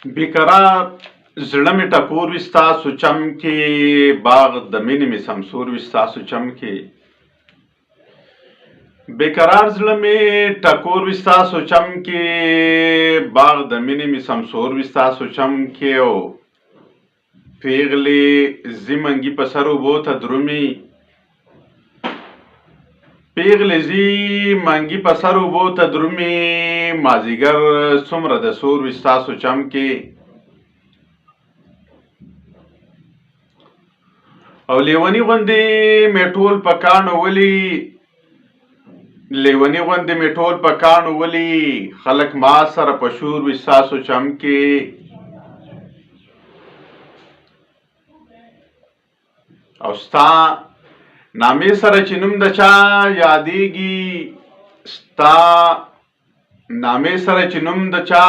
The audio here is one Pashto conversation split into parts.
بیقرار زړه مې ټکور وي ستاسو چم کې، باغ د مینې مې سمسور وي ستاسو چم کې. بیقرار زړه مې ټکور وي ستاسو چم کې، باغ د مینې مې سمسور وي ستاسو چم کې. او پیغلې ځي منګي په سر اوبو ته درومي، پیغلې ځي منګي په سر اوبو ته درومي، مازیګر څومره د سور وي ستاسو چم کې. او لیونی غوندې مې ټول په کاڼو ولي، لیونی غوندې مې ټول په کاڼو ولي، خلک ما سره په شور وي ستاسو چم کې. او ستا نامې سره چې نوم د چا یادېږي، ستا نامې سره چې نوم د چا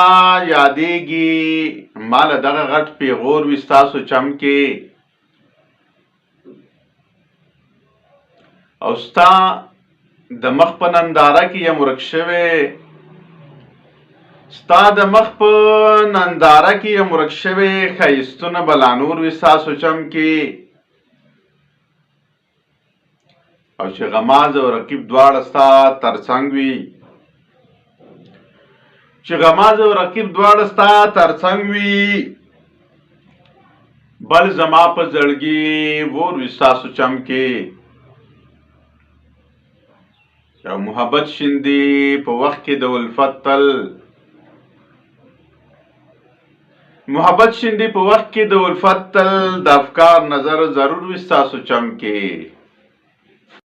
یادېږي، ماله دغه غټ پیغور وي ستاسو چم کې. او ستا د مخ په ننداره کې یم ورک شوی، ستا د مخ په ننداره کې یم ورک شوی، ښایستونه به لا نور وي ستاسو چم کې. او چې غماز او رقیب دواړه ستا ترڅنګ وي، چې غماز او رقیب دواړه ستا ترڅنګ وي، بل زما په زړګي ور وي ستاسو چم کې. او محبت شیندي په وخت کې د الفت تل، محبت شیندي په وخت کې د الفت تل، د افکار نظر ضرور وي ستاسو چم کې.